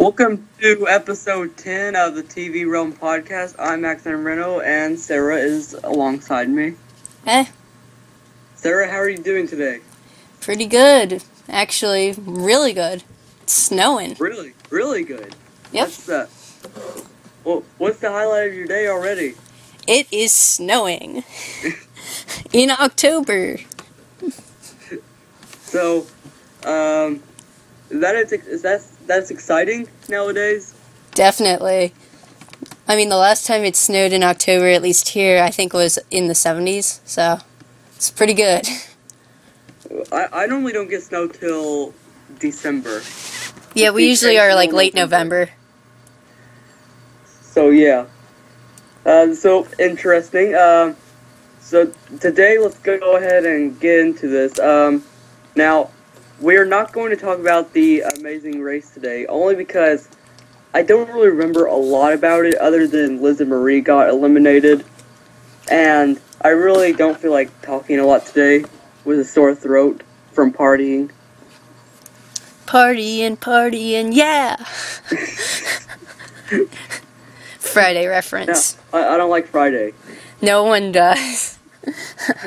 Welcome to episode 10 of the TVRealm podcast. I'm Max Reno, and Sarah is alongside me. Hey. Sarah, how are you doing today? Pretty good. Actually, really good. It's snowing. Really good. Yep. What's the highlight of your day already? It is snowing. In October. So, that's exciting nowadays? Definitely. I mean, the last time it snowed in October, at least here, I think was in the 70s, so it's pretty good. I normally don't get snow till December. Yeah, we usually are like late November. So, yeah. So, interesting. So, today, let's go ahead and get into this. Now, we're not going to talk about the Amazing Race today, only because I don't really remember a lot about it other than Liz and Marie got eliminated. And I really don't feel like talking a lot today with a sore throat from partying. Partying, yeah! Friday reference. No, I don't like Friday. No one does.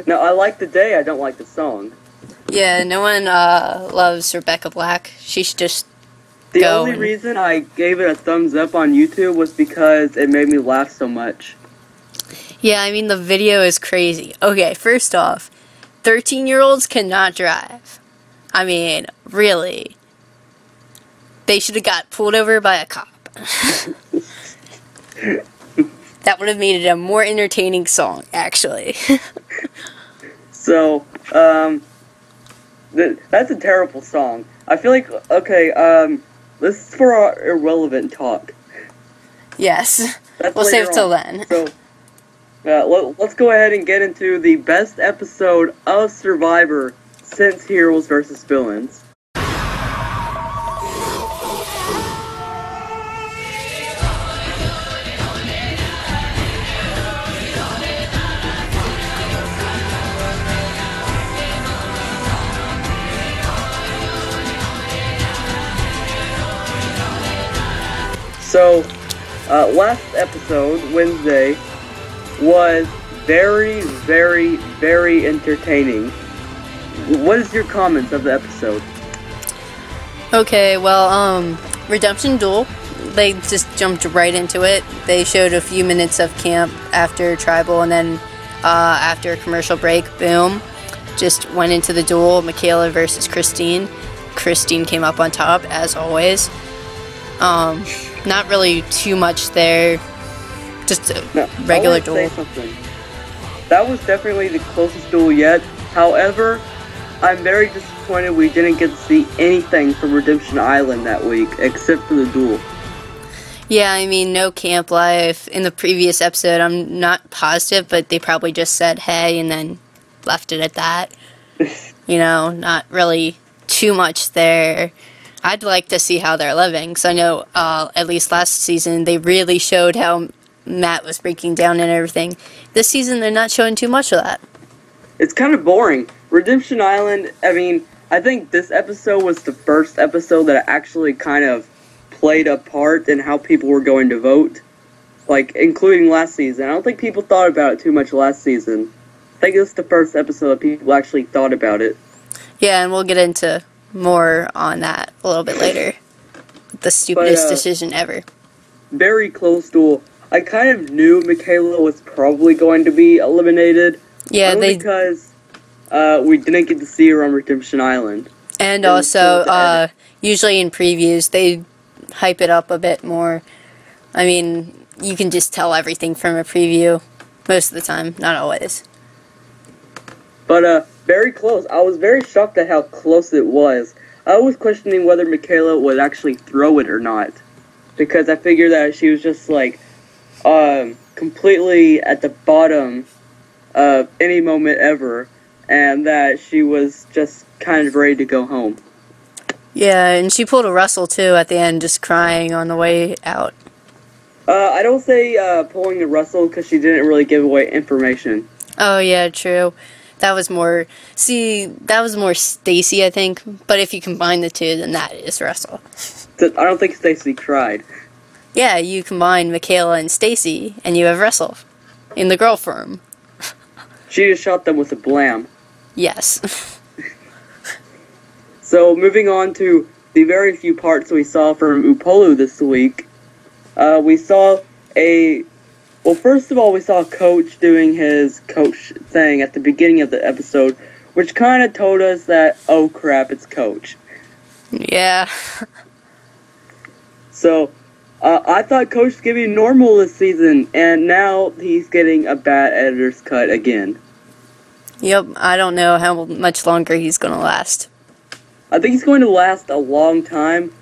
No, I like the day, I don't like the song. Yeah, no one loves Rebecca Black. She should just The only reason I gave it a thumbs up on YouTube was because it made me laugh so much. Yeah, I mean, the video is crazy. Okay, first off, 13-year-olds cannot drive. I mean, really. They should have got pulled over by a cop. That would have made it a more entertaining song, actually. So, that's a terrible song. I feel like, okay, this is for our irrelevant talk. Yes. That's we'll save it till then. So, let's go ahead and get into the best episode of Survivor since Heroes vs. Villains. So, last episode, Wednesday, was very, very, very entertaining. What is your comments of the episode? Okay, well, Redemption Duel, they just jumped right into it. They showed a few minutes of camp after Tribal, and then after a commercial break, boom, just went into the duel, Michaela versus Christine. Christine came up on top, as always. Not really too much there. Just a regular duel. Say something. That was definitely the closest duel yet. However, I'm very disappointed we didn't get to see anything from Redemption Island that week, except for the duel. Yeah, I mean, no camp life. In the previous episode, I'm not positive, but they probably just said hey and then left it at that. You know, not really too much there. I'd like to see how they're living, because I know, at least last season, they really showed how Matt was breaking down and everything. This season, they're not showing too much of that. It's kind of boring. Redemption Island, I mean, I think this episode was the first episode that actually kind of played a part in how people were going to vote. Like, including last season. I don't think people thought about it too much last season. I think this is the first episode that people actually thought about it. Yeah, and we'll get into more on that a little bit later. The stupidest decision ever. Very close duel. I kind of knew Michaela was probably going to be eliminated. Yeah, because we didn't get to see her on Redemption Island. And also, usually in previews, they hype it up a bit more. I mean, you can just tell everything from a preview most of the time, not always. But, very close. I was very shocked at how close it was. I was questioning whether Michaela would actually throw it or not. Because I figured that she was just, like, completely at the bottom of any moment ever. And that she was just kind of ready to go home. Yeah, and she pulled a Russell, too, at the end, just crying on the way out. I don't say pulling the Russell because she didn't really give away information. Oh, yeah, true. That was more Stacy, I think. But if you combine the two, then that is Russell. I don't think Stacy cried. Yeah, you combine Michaela and Stacy, and you have Russell in the girl form. She just shot them with a blam. Yes. So, moving on to the very few parts we saw from Upolu this week. We saw first of all, we saw Coach doing his coach thing at the beginning of the episode, which kind of told us that, oh crap, it's Coach. Yeah. So, I thought Coach was going to be normal this season, and now he's getting a bad editor's cut again. Yep, I don't know how much longer he's going to last. I think he's going to last a long time,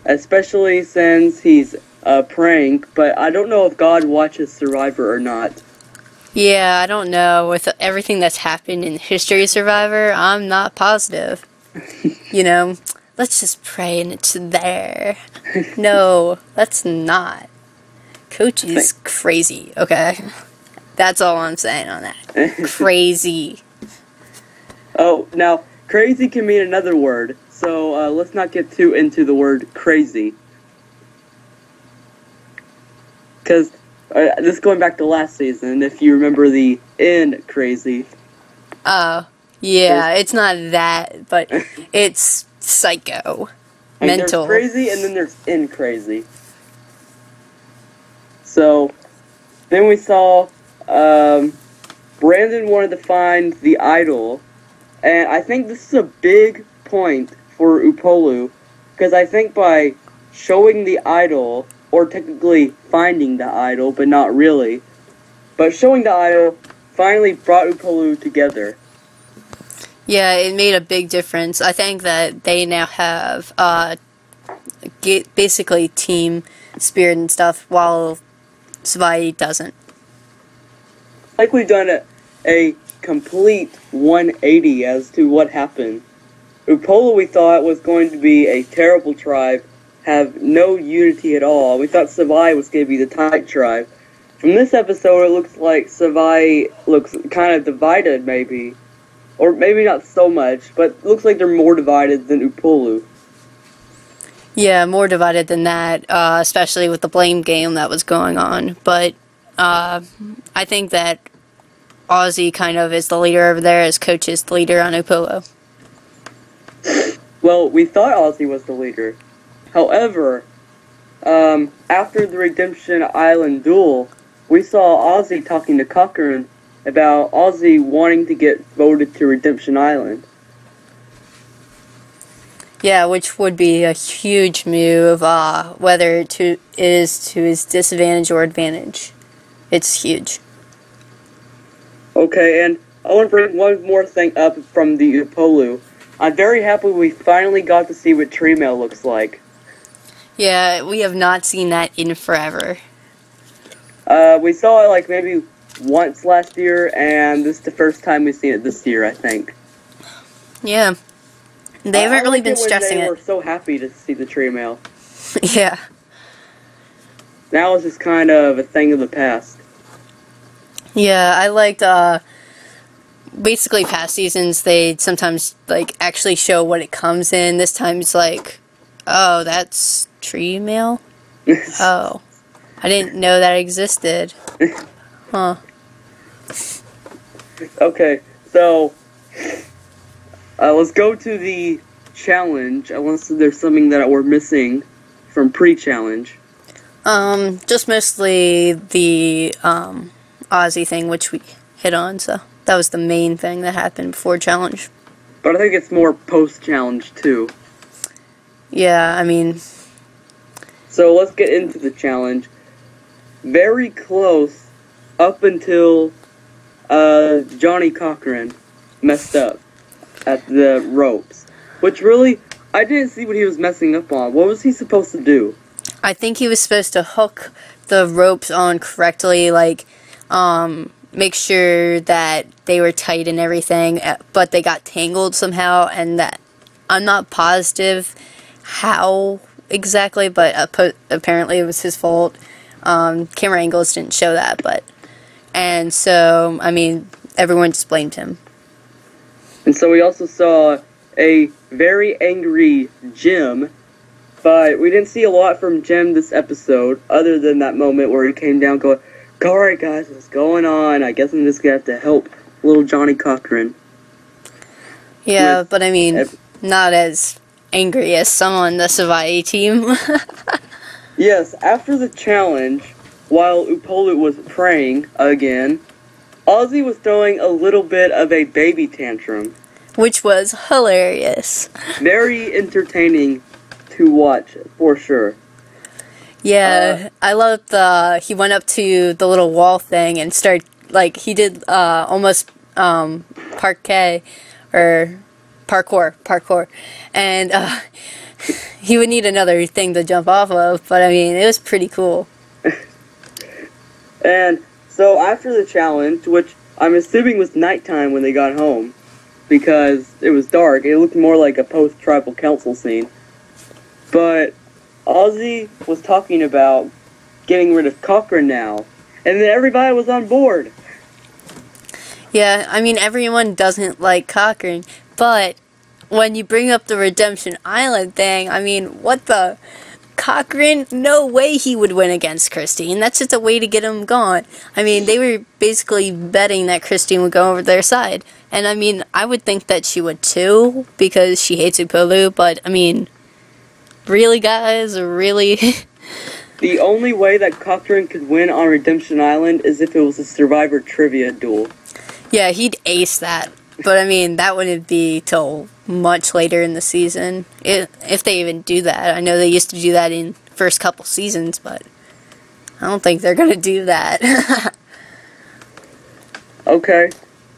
especially since he's a prank, but I don't know if God watches Survivor or not. Yeah, I don't know. With everything that's happened in History of Survivor, I'm not positive. You know, let's just pray and it's there. No, let's not. Coach is crazy, okay? That's all I'm saying on that. Crazy. Oh, now, crazy can mean another word, so let's not get too into the word crazy. Because this is going back to last season, if you remember the in crazy. Oh, yeah, it's not that, but it's psycho. Mental. There's crazy and then there's in crazy. So, then we saw Brandon wanted to find the idol, and I think this is a big point for Upolu, because I think by showing the idol, or technically finding the idol, but not really, but showing the idol finally brought Upolu together. Yeah, it made a big difference. I think that they now have basically team spirit and stuff, while Savai doesn't. Like we've done a complete 180 as to what happened. Upolu, we thought, was going to be a terrible tribe, have no unity at all. We thought Savai was going to be the tight tribe. From this episode, it looks like Savai looks kind of divided, maybe. Or maybe not so much, but it looks like they're more divided than Upolu. Yeah, more divided than that, especially with the blame game that was going on. But I think that Ozzy kind of is the leader over there, as Coach is the leader on Upolu. Well, we thought Ozzy was the leader. However, after the Redemption Island duel, we saw Ozzy talking to Cochran about Ozzy wanting to get voted to Redemption Island. Yeah, which would be a huge move, whether it is to his disadvantage or advantage. It's huge. Okay, and I want to bring one more thing up from the Upolu. I'm very happy we finally got to see what tree mail looks like. Yeah, we have not seen that in forever. We saw it like maybe once last year, and this is the first time we've seen it this year, I think. Yeah. They haven't really been stressing it. They were so happy to see the tree mail. Yeah. Now it's just kind of a thing of the past. Yeah, I liked, basically past seasons, they'd sometimes, like, actually show what it comes in. This time it's like, oh, that's tree mail? Oh. I didn't know that existed. Huh. Okay, so let's go to the challenge, unless there's something that we're missing from pre-challenge. Just mostly the Aussie thing, which we hit on, so that was the main thing that happened before challenge. But I think it's more post-challenge, too. Yeah, I mean... So let's get into the challenge. Very close up until Johnny Cochran messed up at the ropes. Which really, I didn't see what he was messing up on. What was he supposed to do? I think he was supposed to hook the ropes on correctly, like, make sure that they were tight and everything, but they got tangled somehow, and that I'm not positive how exactly, but apparently it was his fault. Camera angles didn't show that, and so, I mean, everyone just blamed him. And so we also saw a very angry Jim, but we didn't see a lot from Jim this episode, other than that moment where he came down going, "Alright guys, what's going on? I guess I'm just gonna have to help little Johnny Cochran." Yeah, but I mean, not as angry as some on the Savai team. Yes, after the challenge, while Upolu was praying again, Ozzy was throwing a little bit of a baby tantrum. Which was hilarious. Very entertaining to watch, for sure. Yeah, I loved he went up to the little wall thing and started, like, he did almost parquet, or parkour, and he would need another thing to jump off of, but I mean, it was pretty cool. And so after the challenge, which I'm assuming was nighttime when they got home, because it was dark, it looked more like a post-tribal council scene, but Ozzy was talking about getting rid of Cochran now, and then everybody was on board. Yeah, I mean, everyone doesn't like Cochran, but when you bring up the Redemption Island thing, I mean, what the... Cochran, no way he would win against Christine. That's just a way to get him gone. I mean, they were basically betting that Christine would go over their side. And I mean, I would think that she would too, because she hates Upolu, but I mean, really guys, really? The only way that Cochran could win on Redemption Island is if it was a Survivor trivia duel. Yeah, he'd ace that. But I mean, that wouldn't be till much later in the season, if they even do that. I know they used to do that in first couple seasons, but I don't think they're gonna do that. Okay,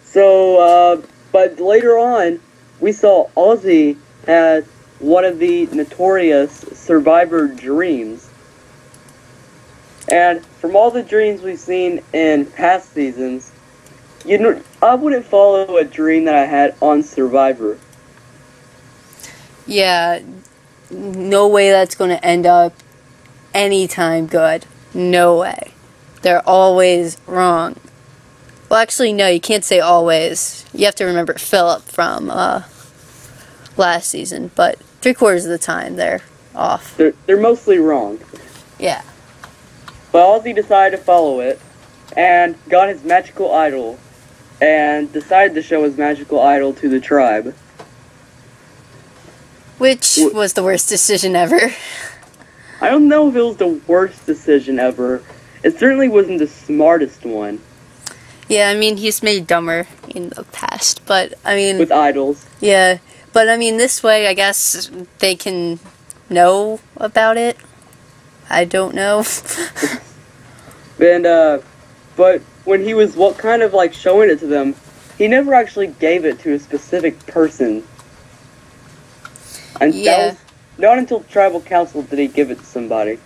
so but later on, we saw Ozzy had one of the notorious Survivor dreams, and from all the dreams we've seen in past seasons, you know, I wouldn't follow a dream that I had on Survivor. Yeah, no way that's going to end up anytime good. No way. They're always wrong. Well, actually, no, you can't say always. You have to remember Philip from last season, but 3/4 of the time they're off. They're mostly wrong. Yeah. But Ozzy decided to follow it, and got his magical idol, and decided to show his magical idol to the tribe. Which was the worst decision ever. I don't know if it was the worst decision ever. It certainly wasn't the smartest one. Yeah, I mean, he's made dumber in the past, but, I mean... With idols. Yeah, but, I mean, this way, I guess, they can know about it. I don't know. And, but when he was kind of, like, showing it to them, he never actually gave it to a specific person. And yeah. That was not until Tribal Council did he give it to somebody.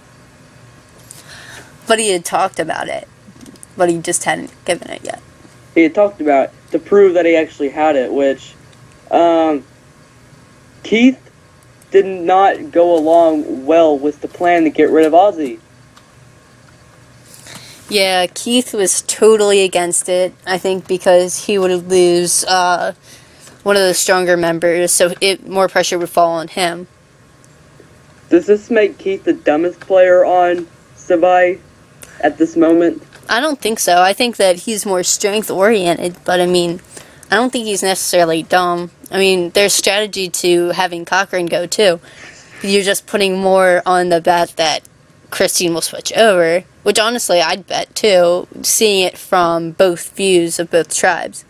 But he had talked about it. But he just hadn't given it yet. He had talked about it to prove that he actually had it, which, Keith did not go along well with the plan to get rid of Ozzy. Yeah, Keith was totally against it, I think, because he would lose one of the stronger members, so more pressure would fall on him. Does this make Keith the dumbest player on Savai at this moment? I don't think so. I think that he's more strength-oriented, but I mean, I don't think he's necessarily dumb. I mean, there's strategy to having Cochran go, too. You're just putting more on the bet that Christine will switch over, which honestly I'd bet, too, seeing it from both views of both tribes.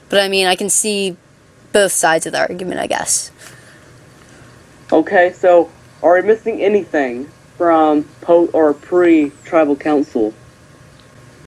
But I mean, I can see both sides of the argument, I guess. Okay, so are we missing anything from pre-Tribal Council?